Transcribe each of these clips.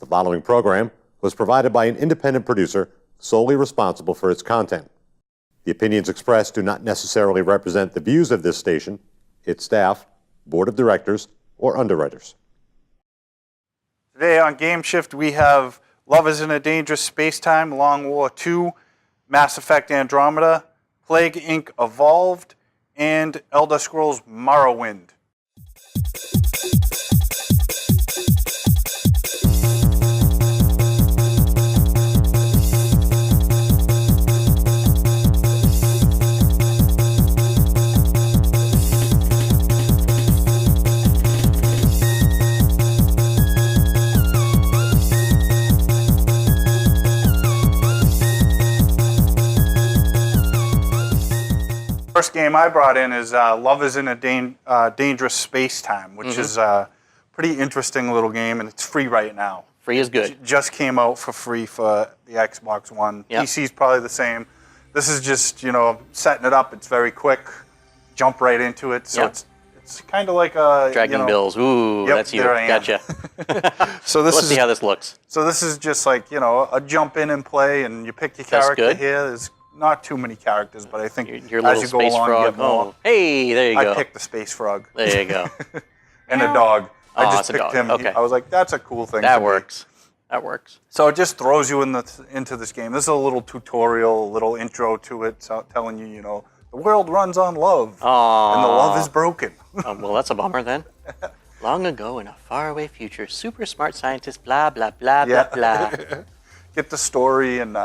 The following program was provided by an independent producer solely responsible for its content. The opinions expressed do not necessarily represent the views of this station, its staff, board of directors, or underwriters. Today on GameShift we have Love is in a Dangerous Space-Time, Long War II, Mass Effect Andromeda, Plague Inc. Evolved, and Elder Scrolls Morrowind. First game I brought in is Love is in a Dangerous Space-Time, which is a pretty interesting little game, and it's free right now. Free is good. It just came out for free for the Xbox One. Yep. PC's probably the same. This is just, setting it up. It's very quick. Jump right into it. So it's kind of like a... Dragging bills. Ooh, yep, that's you. there I am. Gotcha. So Let's see how this looks. So this is just like, a jump in and play, and you pick your character good. here. There's not too many characters, but I think Your as little you go space along, frog. you get more. Oh, hey, there you go. I picked the space frog. There you go. And a dog. I Oh, just it's a picked dog. him. Okay. I was like, that's a cool thing. That to works. That works. So it just throws you into this game. This is a little tutorial, a little intro to it, so telling you, the world runs on love. Aww. And the love is broken. Well, that's a bummer then. Long ago in a faraway future, super smart scientists, blah, blah, blah, blah, blah. Get the story, and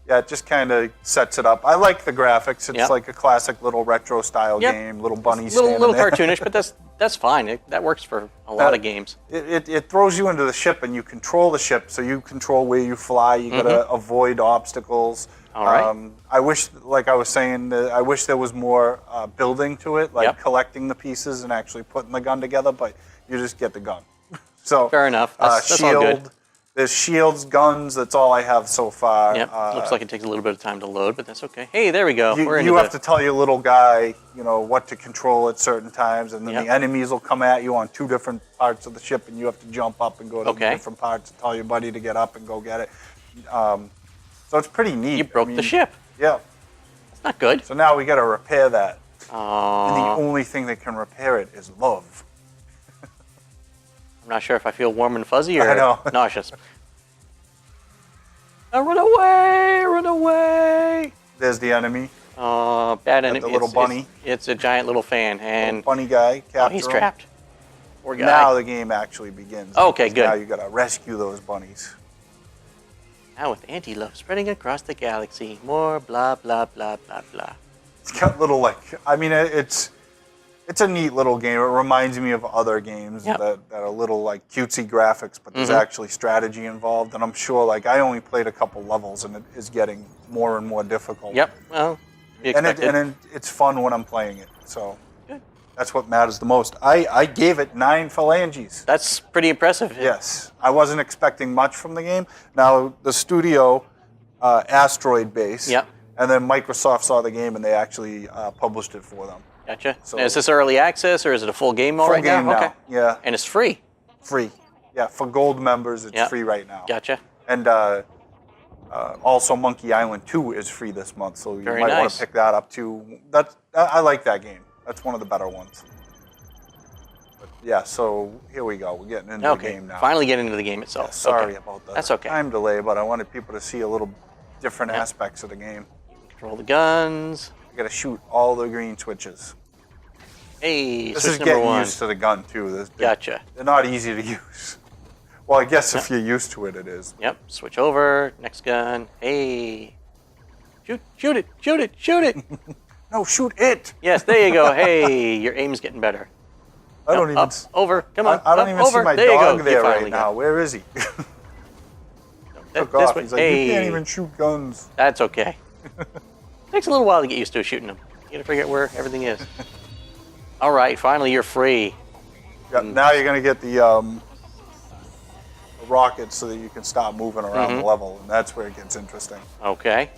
it just kind of sets it up. I like the graphics. It's like a classic little retro style game, little bunnies standing little there. cartoonish, but that's fine. That works for a lot of games. It throws you into the ship, and you control the ship, so you control where you fly. You got to avoid obstacles. All right. I wish, like I was saying, I wish there was more building to it, like collecting the pieces and actually putting the gun together, but you just get the gun. So fair enough. That's all good. There's shields, guns, that's all I have so far. Yep. Looks like it takes a little bit of time to load, but that's okay. Hey, there we go. You have to tell your little guy, what to control at certain times, and then the enemies will come at you on two different parts of the ship, and you have to jump up and go to different parts and tell your buddy to get up and go get it. So it's pretty neat. You broke the ship. Yeah. That's not good. So now we got to repair that. Aww. And the only thing that can repair it is love. I'm not sure if I feel warm and fuzzy or nauseous. Run away! Run away! There's the enemy. Bad enemy. The little bunny. It's a giant little fan. And little bunny guy. Capture he's him. trapped. Poor guy. Now the game actually begins. Okay, good. Now you got to rescue those bunnies. Now with anti-love spreading across the galaxy. More blah, blah, blah, blah, blah. It's got little, it's a neat little game. It reminds me of other games that are little cutesy graphics, but there's actually strategy involved. And I'm sure I only played a couple levels, and it is getting more and more difficult. Yep. Well, you expected. And it's fun when I'm playing it. So that's what matters the most. I gave it 9 phalanges. That's pretty impressive. Yes. I wasn't expecting much from the game. Now the studio, Asteroid Base. Yep. And then Microsoft saw the game, and they actually published it for them. Gotcha. So, now, is this early access, or is it a full game mode full right game now? Okay. Yeah. And it's free? Free. Yeah, for gold members, it's free right now. Gotcha. And also Monkey Island 2 is free this month, so you might want to pick that up too. I like that game. That's one of the better ones. But yeah, so here we go. We're getting into the game now. Finally getting into the game itself. Yeah, sorry about the That's okay. time delay, but I wanted people to see a little different aspects of the game. Control the guns. You got to shoot all the green switches. Hey, this switch is number getting 1. used to the gun too. Gotcha. They're not easy to use. Well, I guess if you're used to it, it is. Yep. Switch over. Next gun. Hey. Shoot it. Shoot it. Shoot it. No, shoot it. Yes, there you go. Hey, your aim's getting better. I don't even. Up, over. Come on. I don't even see my dog there right now. Where is he? Took off. He's like, you can't even shoot guns. That's okay. Takes a little while to get used to shooting them. You gotta figure out where everything is. All right, finally you're free. Yeah, now you're gonna get the rockets so that you can stop moving around the level, and that's where it gets interesting. Okay.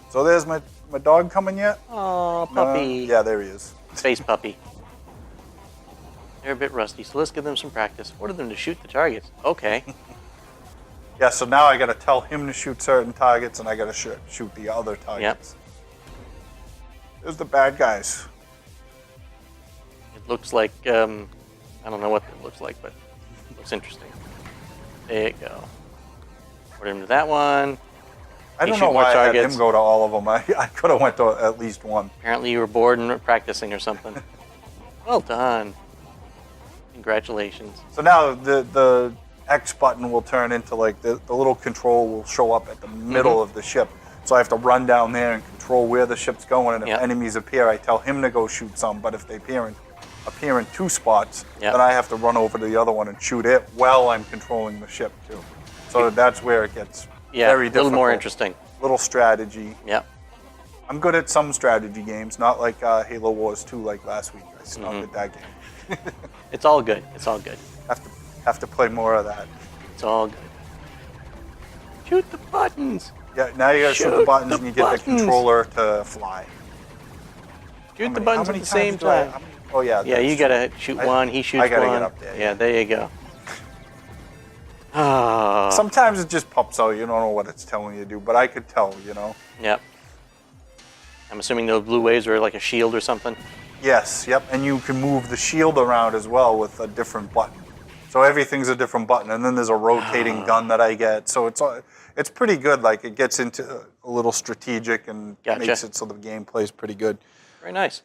So there's my dog coming yet? Oh, puppy. Yeah, there he is. Space puppy. They're a bit rusty, so let's give them some practice. Order them to shoot the targets. Okay. Yeah, so now I got to tell him to shoot certain targets, and I got to shoot the other targets. Yep. There's the bad guys. It looks like, I don't know what it looks like, but it looks interesting. There you go. Put him to that one. I don't know why I had him go to all of them. I could have went to at least one. Apparently you were bored and practicing or something. Well done. Congratulations. So now the X button will turn into like the little control will show up at the middle of the ship. So I have to run down there and control where the ship's going. And if enemies appear, I tell him to go shoot some. But if they appear in two spots, then I have to run over to the other one and shoot it while I'm controlling the ship too. So that's where it gets very difficult. A little more interesting. Little strategy. Yeah. I'm good at some strategy games, not like Halo Wars 2 like last week. I snubbed at that game. It's all good. It's all good. Have to play more of that. It's all good. Shoot the buttons. Yeah, now you gotta shoot the buttons and you get the controller to fly. Shoot the buttons at the same time. Oh yeah. Yeah, you gotta shoot one, he shoots one. I gotta get up there. Yeah, there you go. Sometimes it just pops out. You don't know what it's telling you to do, but I could tell, you know. Yep. I'm assuming those blue waves are like a shield or something. Yes, yep, and you can move the shield around as well with a different button. So everything's a different button, and then there's a rotating gun that I get. So it's pretty good. Like it gets into a little strategic and makes it so the gameplay is pretty good. Very nice.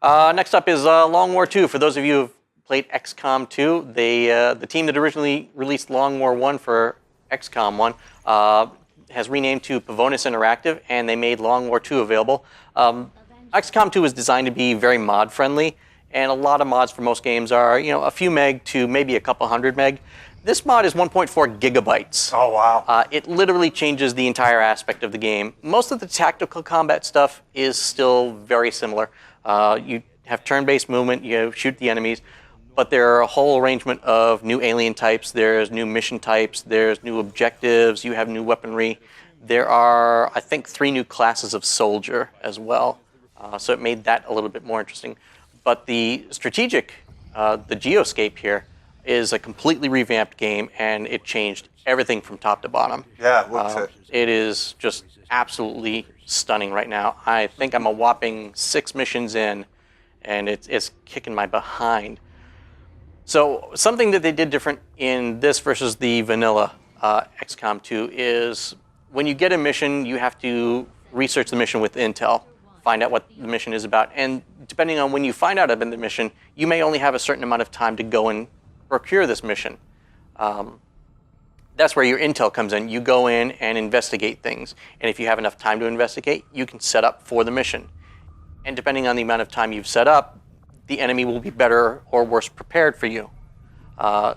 Next up is Long War 2. For those of you who've played XCOM 2, the team that originally released Long War 1 for XCOM 1 has renamed to Pavonis Interactive, and they made Long War 2 available. XCOM 2 is designed to be very mod friendly, and a lot of mods for most games are, a few meg to maybe a couple hundred meg. This mod is 1.4 gigabytes. Oh, wow. It literally changes the entire aspect of the game. Most of the tactical combat stuff is still very similar. You have turn-based movement, you shoot the enemies, but there are a whole arrangement of new alien types, there's new mission types, there's new objectives, you have new weaponry. There are, I think, 3 new classes of soldier as well. So it made that a little bit more interesting. But the strategic, the Geoscape here, is a completely revamped game, and it changed everything from top to bottom. Yeah, it looks it. It is just absolutely stunning right now. I think I'm a whopping 6 missions in, and it's kicking my behind. So something that they did different in this versus the vanilla XCOM 2 is when you get a mission, you have to research the mission with intel, find out what the mission is about. And depending on when you find out about the mission, you may only have a certain amount of time to go and procure this mission. That's where your intel comes in. You go in and investigate things. And if you have enough time to investigate, you can set up for the mission. And depending on the amount of time you've set up, the enemy will be better or worse prepared for you.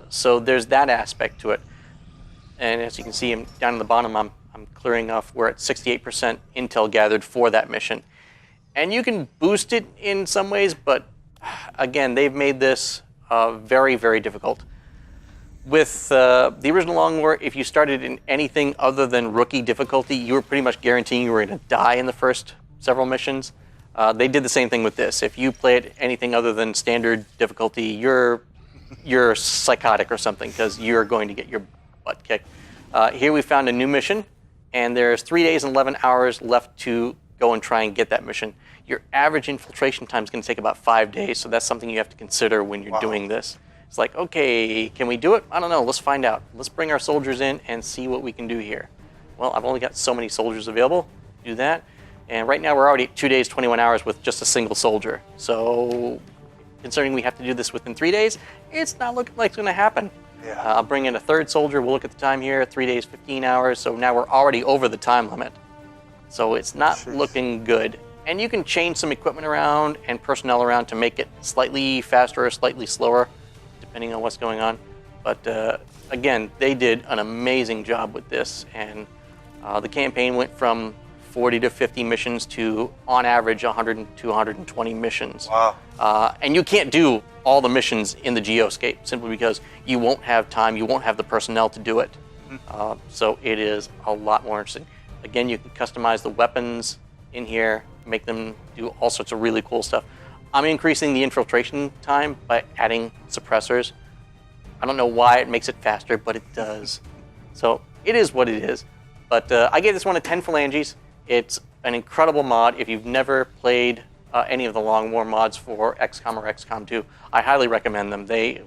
So there's that aspect to it. And as you can see down in the bottom, I'm clearing off. We're at 68% intel gathered for that mission. And you can boost it in some ways, but again, they've made this very, very difficult. With the original Long War, if you started in anything other than rookie difficulty, you were pretty much guaranteeing you were going to die in the first several missions. They did the same thing with this. If you played anything other than standard difficulty, you're psychotic or something because you're going to get your butt kicked. Here we found a new mission, and there's 3 days and 11 hours left to go and try and get that mission. Your average infiltration time is going to take about 5 days, so that's something you have to consider when you're doing this. It's like, okay, can we do it? I don't know. Let's find out. Let's bring our soldiers in and see what we can do here. Well, I've only got so many soldiers available. Do that. And right now we're already at 2 days, 21 hours with just a single soldier. So considering we have to do this within 3 days, it's not looking like it's going to happen. Yeah. I'll bring in a third soldier. We'll look at the time here, 3 days, 15 hours. So now we're already over the time limit. So it's not looking good. And you can change some equipment around and personnel around to make it slightly faster or slightly slower, depending on what's going on. But again, they did an amazing job with this. And the campaign went from 40 to 50 missions to, on average, 100 to 120 missions. Wow. And you can't do all the missions in the Geoscape simply because you won't have time, you won't have the personnel to do it. So it is a lot more interesting. Again, you can customize the weapons in here, make them do all sorts of really cool stuff. I'm increasing the infiltration time by adding suppressors. I don't know why it makes it faster, but it does. So it is what it is. But I gave this one a 10 phalanges. It's an incredible mod. If you've never played any of the long war mods for XCOM or XCOM 2, I highly recommend them. They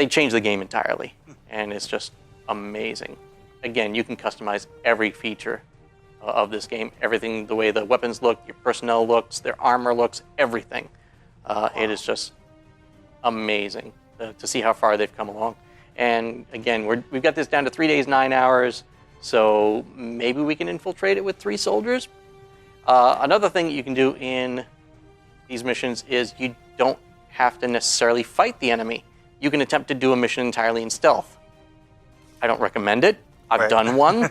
change the game entirely, and it's just amazing. Again, you can customize every feature of this game. Everything, the way the weapons look, your personnel looks, their armor looks, everything. It is just amazing to see how far they've come along. And again, we've got this down to 3 days, 9 hours, so maybe we can infiltrate it with 3 soldiers. Another thing that you can do in these missions is you don't have to necessarily fight the enemy. You can attempt to do a mission entirely in stealth. I don't recommend it. I've done one.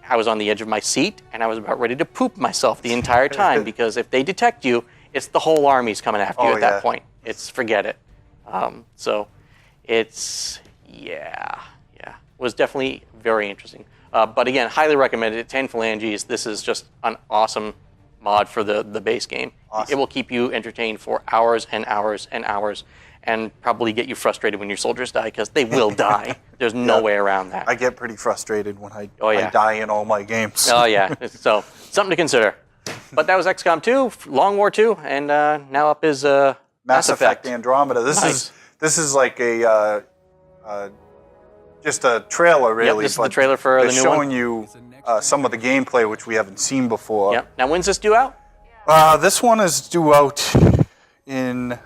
I was on the edge of my seat, and I was about ready to poop myself the entire time, because if they detect you, it's the whole army's coming after you at that point. Forget it. So it's, it was definitely very interesting. But again, highly recommended it. 10 phalanges. This is just an awesome mod for the base game. Awesome. It will keep you entertained for hours and hours and hours, and probably get you frustrated when your soldiers die, because they will die. There's no way around that. I get pretty frustrated when I die in all my games. Oh yeah, so something to consider. But that was XCOM 2, Long War 2, and now up is Mass Effect Andromeda. This is like a just a trailer, really. Yep, this is the trailer for the new one. They're showing you some of the gameplay, which we haven't seen before. Yep. Now, when's this due out? This one is due out in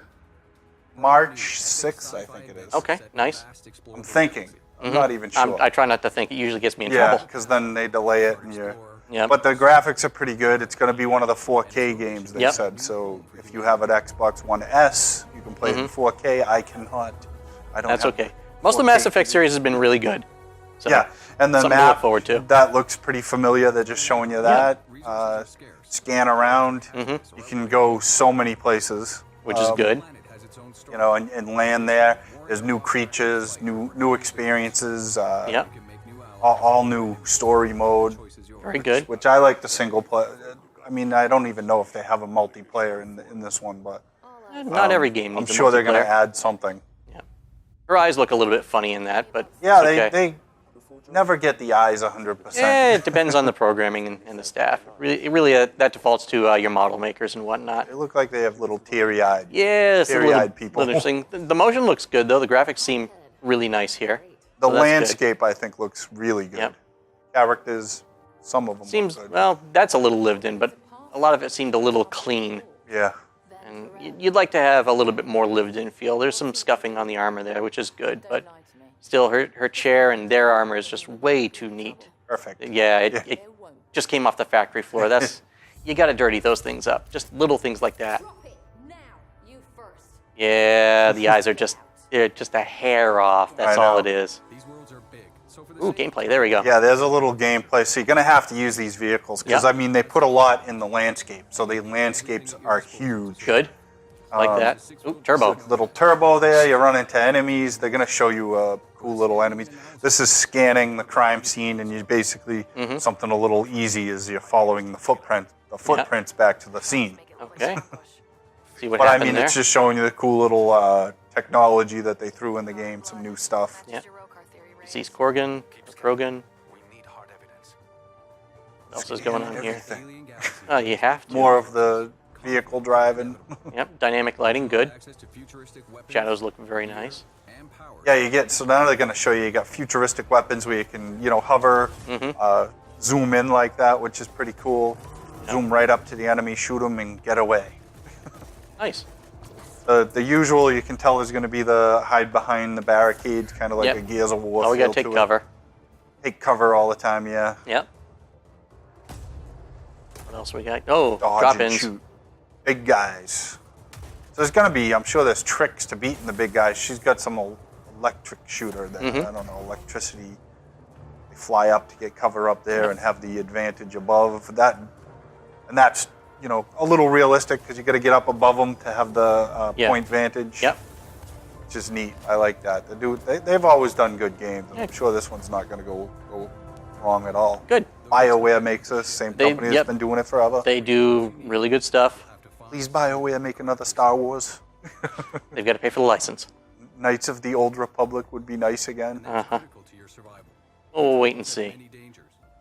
March 6th, I think it is. Okay, nice. I'm thinking. I'm not even sure. I try not to think. It usually gets me in trouble. trouble. Because then they delay it, and you're... Yep. But the graphics are pretty good. It's going to be one of the 4K games, they said. So if you have an Xbox One S, you can play it in 4K. I cannot. I don't. That's okay. Most of the Mass Effect series has been really good. So yeah, and the something map, to look forward to. That looks pretty familiar. They're just showing you that. Scan around. You can go so many places. Which is good. You know, and land there. There's new creatures, new experiences. All new story mode. Very good. Which I like the single player. I mean, I don't even know if they have a multiplayer in this one, but not every game needs I'm sure a they're going to multiplayer. add something. Yeah. Her eyes look a little bit funny in that, but yeah, it's okay. they never get the eyes 100%. Yeah, it depends on the programming and the staff. It really that defaults to your model makers and whatnot. They look like they have little teary-eyed. Yes, teary-eyed people. Interesting. The motion looks good though. The graphics seem really nice here. The landscape, I think, looks really good. Yep. Characters, some of them seems look good. well. That's a little lived in, but a lot of it seemed a little clean. Yeah. And you'd like to have a little bit more lived in feel. There's some scuffing on the armor there, which is good, but still, her chair and their armor is just way too neat. Perfect. Yeah, it just came off the factory floor. That's you got to dirty those things up. Just little things like that. Yeah, the eyes are they're just a hair off. That's all it is. Ooh, gameplay. There we go. Yeah, there's a little gameplay. So you're going to have to use these vehicles because, I mean, they put a lot in the landscape. So the landscapes are huge. Good. Like that. Ooh, turbo. Little turbo there. You run into enemies. They're going to show you cool little enemies. This is scanning the crime scene, and you basically, something a little easy is you're following the footprints back to the scene. Okay. See what but happened I mean, there. it's just showing you the cool little technology that they threw in the game, some new stuff. Yeah. Sees Krogan. What else is going on here? Oh, you have to. More of the vehicle driving. Yep, dynamic lighting, good. Shadows look very nice. Yeah, so now they're going to show you got futuristic weapons where you can, hover, zoom in like that, which is pretty cool. Yep. Zoom right up to the enemy, shoot them, and get away. Nice. The usual, you can tell, is going to be the hide behind the barricades, kind of like a Gears of War. Oh, we got to take cover. Take cover all the time, yeah. Yep. What else we got? Oh, dodge drop-ins. and shoot. Big guys. So there's going to be, I'm sure there's tricks to beating the big guys. She's got some electric shooter that, I don't know, electricity. They fly up to get cover up there and have the advantage above. And that's, a little realistic because you got to get up above them to have the point vantage. Yep. Which is neat. I like that. They've always done good games. I'm sure this one's not going to go wrong at all. Good. BioWare makes this. Same company that's been doing it forever. They do really good stuff. Please, BioWare, make another Star Wars. They've got to pay for the license. Knights of the Old Republic would be nice again. we'll wait and see.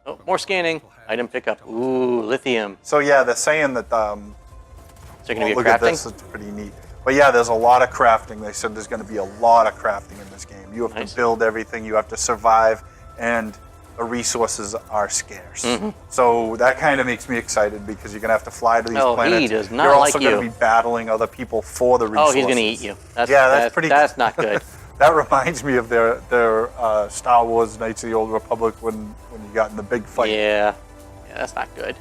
Oh, more scanning. Item pickup. Ooh, lithium. So yeah, they're saying that. So you're going to be look crafting? at this; it's pretty neat. But yeah, there's a lot of crafting. They said there's going to be a lot of crafting in this game. You have to build everything. You have to survive, and the resources are scarce. So that kind of makes me excited because you're going to have to fly to these planets. He does not You're like also you. going to be battling other people for the resources. Oh, he's going to eat you. That's pretty. That's not good. That reminds me of their Star Wars Knights of the Old Republic when you got in the big fight. Yeah, that's not good.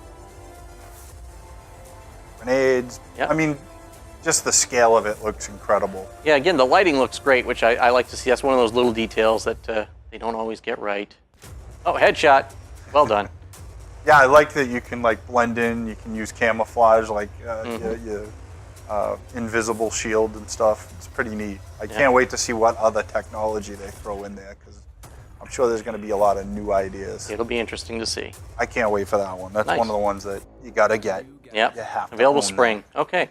Grenades. Yep. I mean, just the scale of it looks incredible. Yeah, again, the lighting looks great, which I like to see. That's one of those little details that they don't always get right. Oh, headshot. Well done. Yeah, I like that you can like blend in. You can use camouflage, like your invisible shield and stuff. It's pretty neat. I can't wait to see what other technology they throw in there because I'm sure there's going to be a lot of new ideas. It'll be interesting to see. I can't wait for that one. That's Nice. one of the ones that you got to get. Yep. You have to Available own spring. Okay.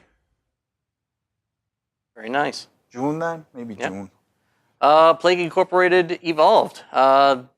Very nice. June then? Maybe Yep. June. Plague Incorporated Evolved.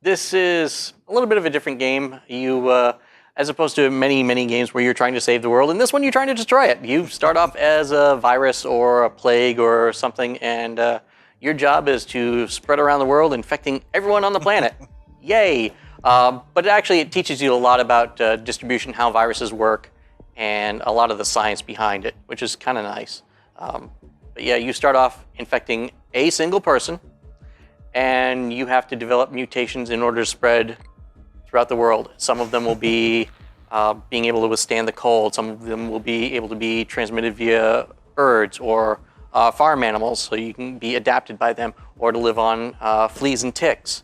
This is a little bit of a different game. You, as opposed to many games where you're trying to save the world, in this one you're trying to destroy it. You start off as a virus or a plague or something, and your job is to spread around the world, infecting everyone on the planet. Yay! But actually, it teaches you a lot about distribution, how viruses work, and a lot of the science behind it, which is kind of nice. But yeah, you start off infecting a single person, and you have to develop mutations in order to spread throughout the world. Some of them will be being able to withstand the cold. Some of them will be able to be transmitted via birds or farm animals, so you can be adapted by them, or to live on fleas and ticks.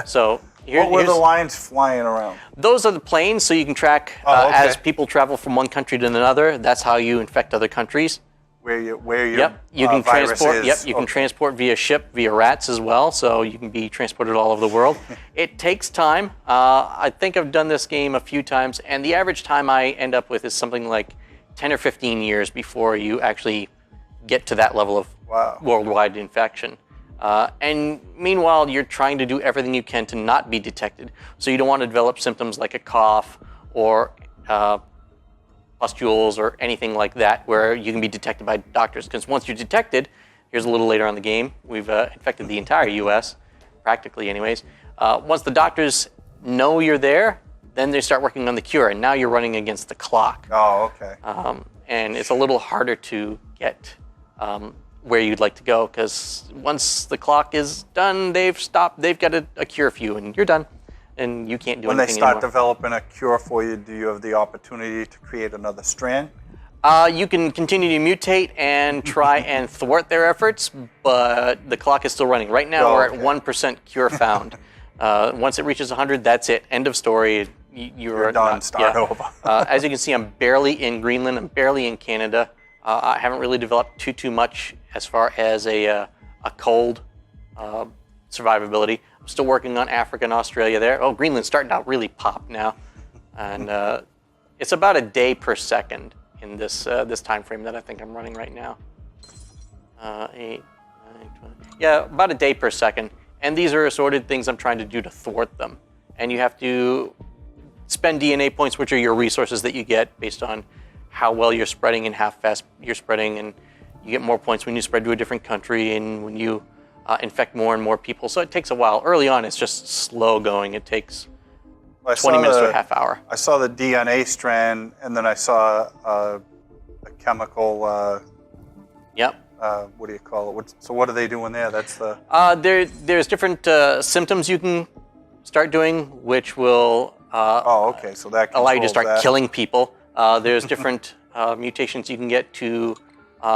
So What were the lines flying around? those are the planes, so you can track okay. as people travel from one country to another. That's how you infect other countries. Where your Yep, you can virus transport. is? Yep, you can transport via ship, via rats as well. So you can be transported all over the world. It takes time. I think I've done this game a few times, and the average time I end up with is something like 10 or 15 years before you actually get to that level of worldwide infection. And meanwhile, you're trying to do everything you can to not be detected. So you don't want to develop symptoms like a cough or pustules or anything like that where you can be detected by doctors. Because once you're detected, here's a little later on in the game, we've infected the entire US, practically anyways. Once the doctors know you're there, then they start working on the cure, and now you're running against the clock. Oh, okay. And it's a little harder to get where you'd like to go, because once the clock is done, they've stopped, they've got a cure for you, and you're done. And you can't do When they anything start anymore. developing a cure for you, do you have the opportunity to create another strand? You can continue to mutate and try and thwart their efforts, but the clock is still running. Right now, we're at 1% cure found. Once it reaches 100, that's it. End of story. You're done. Start over. As you can see, I'm barely in Greenland. I'm barely in Canada. I haven't really developed too much as far as a cold survivability. I'm still working on Africa and Australia there. Oh, Greenland's starting to really pop now. And it's about a day per second in this this time frame that I think I'm running right now. 8, 9, 20. Yeah, about a day per second. And these are assorted things I'm trying to do to thwart them. And you have to spend DNA points, which are your resources that you get based on how well you're spreading and how fast you're spreading. And you get more points when you spread to a different country and when you infect more and more people. So it takes a while. Early on, it's just slow going. It takes 20 minutes to a half hour. I saw the DNA strand, and then I saw a chemical. Yep. What do you call it? So what are they doing there? That's the. There's different symptoms you can start doing, which will okay. So that allow you to controls start that. killing people. There's different mutations you can get to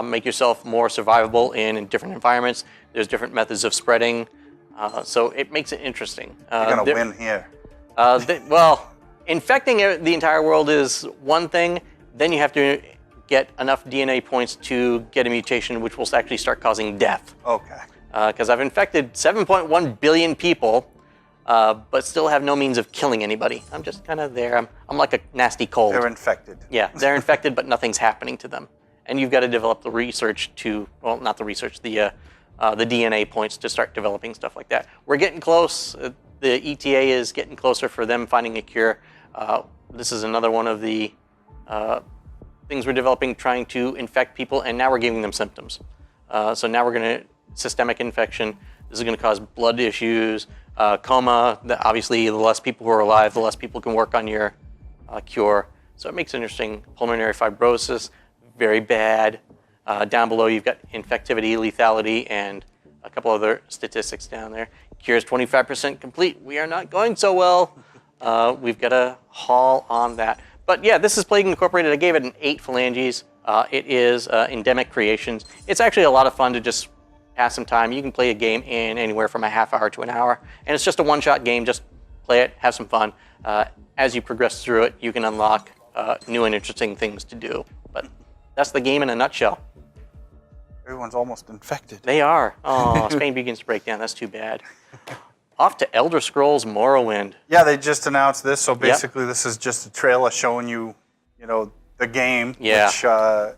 make yourself more survivable in different environments. There's different methods of spreading. So it makes it interesting. You're going to win here. Well, infecting the entire world is one thing. Then you have to get enough DNA points to get a mutation which will actually start causing death. Okay. Because I've infected 7.1 billion people, but still have no means of killing anybody. I'm just kind of there. I'm like a nasty cold. They're infected. Yeah, they're infected, but nothing's happening to them. And you've got to develop the research to, well, not the research, the DNA points to start developing stuff like that. We're getting close. the ETA is getting closer for them finding a cure. This is another one of the things we're developing, trying to infect people, and now we're giving them symptoms. So now we're going to systemic infection. This is going to cause blood issues, coma. Obviously, the less people who are alive, the less people can work on your cure. So it makes it interesting. Pulmonary fibrosis, very bad. Down below, you've got infectivity, lethality, and a couple other statistics down there. Cure is 25% complete. We are not going so well. We've got a haul on that. But yeah, this is Plague Incorporated. I gave it an 8 phalanges. It is endemic creations. It's actually a lot of fun to just pass some time. You can play a game in anywhere from a half hour to an hour. And it's just a one-shot game. Just play it, have some fun. As you progress through it, you can unlock new and interesting things to do. But that's the game in a nutshell. Everyone's almost infected. They are. Oh, Spain begins to break down. That's too bad. Off to Elder Scrolls Morrowind. Yeah, they just announced this. So basically, this is just a trailer showing you, the game. Yeah. Which, I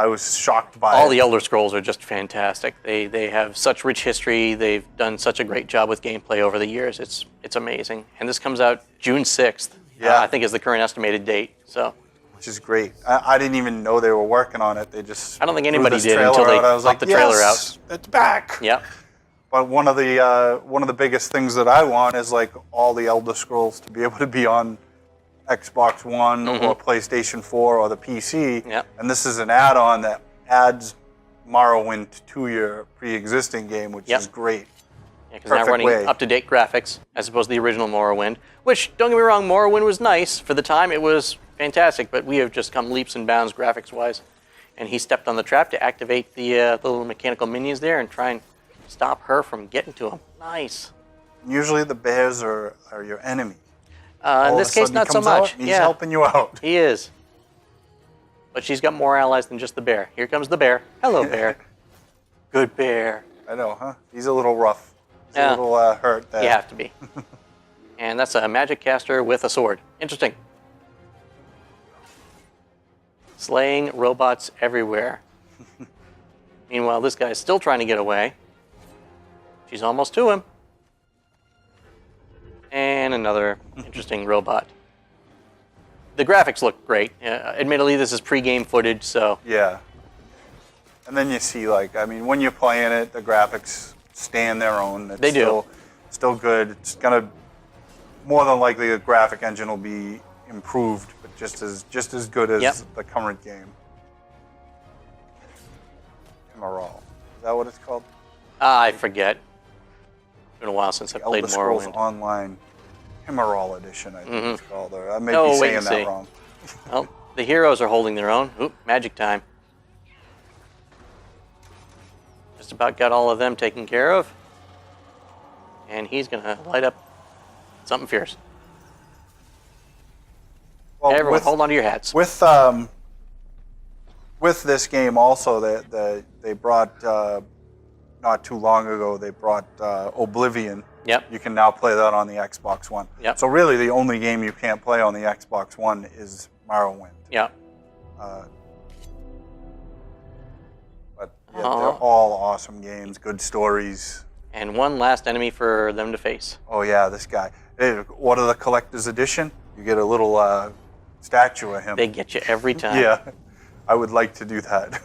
was shocked by all it. the Elder Scrolls are just fantastic. They have such rich history. They've done such a great job with gameplay over the years. It's amazing. And this comes out June 6th. Yeah. I think is the current estimated date. So. Which is great. I didn't even know they were working on it. They just I don't think threw anybody this did trailer until they out. I was popped like, the trailer yes, out. It's back. Yeah. But one of the biggest things that I want is like all the Elder Scrolls to be able to be on Xbox One or PlayStation 4 or the PC. Yep. And this is an add-on that adds Morrowind to your pre-existing game, which is great. Yeah, because now running up-to-date graphics as opposed to the original Morrowind, which, don't get me wrong, Morrowind was nice. For the time, it was fantastic, but we have just come leaps and bounds graphics-wise. And he stepped on the trap to activate the little mechanical minions there and try and stop her from getting to him. Nice. Usually the bears are your enemy. In this case, not so much. He's helping you out. He is. But she's got more allies than just the bear. Here comes the bear. Hello, bear. Good bear. I know, huh? He's a little rough. He's Yeah. a little hurt there. You have to be. And that's a magic caster with a sword. Interesting. Slaying robots everywhere. Meanwhile, this guy's still trying to get away. She's almost to him. And another interesting robot. The graphics look great. Admittedly, this is pre-game footage, so... Yeah. And then you see, when you're playing it, the graphics stand their own. It's They do. Still good. It's going to... More than likely, the graphic engine will be improved, but just as good as the current game. Emerald. Is that what it's called? I forget. It's been a while since I played Elder Scrolls Morrowind. Online Emerald Edition, I think it's called. Or I may Oh, be wait saying and that see. wrong. Well, the heroes are holding their own. Oop, magic time. Just about got all of them taken care of. And he's going to light up something fierce. Well, Everyone, hold on to your hats. With this game also, they brought, not too long ago, they brought Oblivion. Yep. You can now play that on the Xbox One. Yep. So really the only game you can't play on the Xbox One is Morrowind. Yep. But they're all awesome games, good stories. And one last enemy for them to face. Oh yeah, this guy. Hey, what are the collector's edition? You get a little statue of him. They get you every time. Yeah, I would like to do that.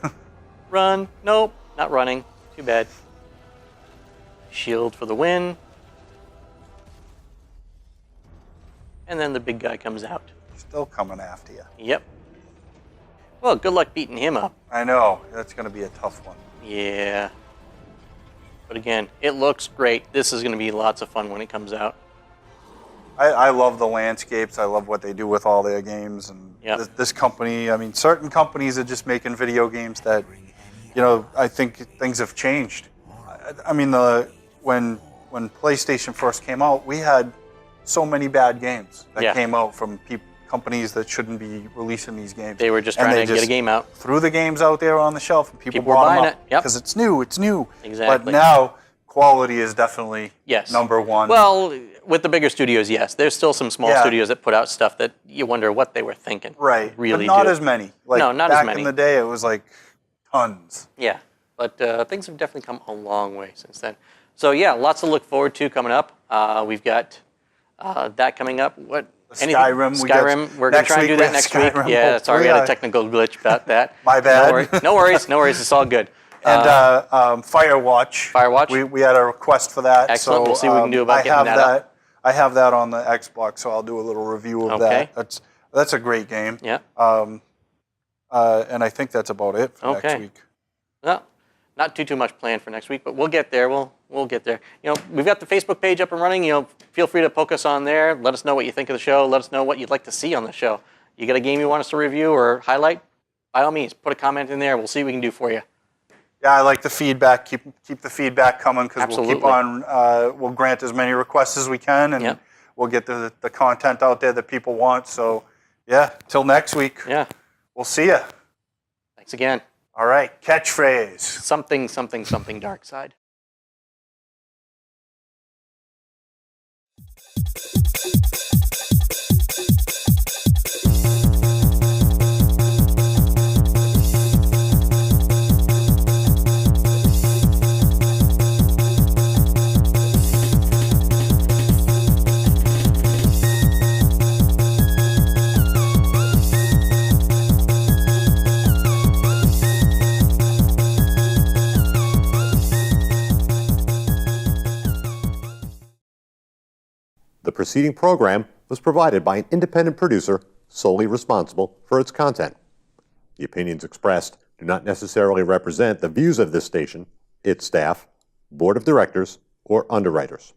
Run. Nope, not running. Too bad. Shield for the win. And then the big guy comes out. Still coming after you. Yep. Well, good luck beating him up. I know, that's going to be a tough one. Yeah. But again, it looks great. This is going to be lots of fun when it comes out. I love the landscapes. I love what they do with all their games. And this company, certain companies are just making video games that, I think things have changed. When PlayStation first came out, we had so many bad games that came out from companies that shouldn't be releasing these games. They were just trying to get a game out. Threw the games out there on the shelf, and people were bought buying them up because it's new. Exactly. But now quality is definitely number one. Well, with the bigger studios, yes. There's still some small studios that put out stuff that you wonder what they were thinking. Right. Really but not do. as many. No, not back as many. in the day, it was like tons. Yeah. But things have definitely come a long way since then. So yeah, lots to look forward to coming up. We've got that coming up. What? Skyrim. Skyrim. We're going to try and do that next week. Yeah, sorry, we had a technical glitch about that. My bad. No worries. It's all good. And Firewatch. Firewatch. We had a request for that. Excellent. So, we'll see what we can do about getting that up. I have that on the Xbox, so I'll do a little review of that. That's a great game. Yeah. And I think that's about it for next week. Well, not too much planned for next week, but we'll get there. We'll get there. We've got the Facebook page up and running. Feel free to poke us on there. Let us know what you think of the show. Let us know what you'd like to see on the show. You got a game you want us to review or highlight? By all means, put a comment in there. We'll see what we can do for you. Yeah, I like the feedback. Keep the feedback coming because we'll keep on. We'll grant as many requests as we can, and we'll get the content out there that people want. So, yeah, till next week. Yeah, we'll see ya. Thanks again. All right, catchphrase. Something dark side. The preceding program was provided by an independent producer solely responsible for its content. The opinions expressed do not necessarily represent the views of this station, its staff, board of directors, or underwriters.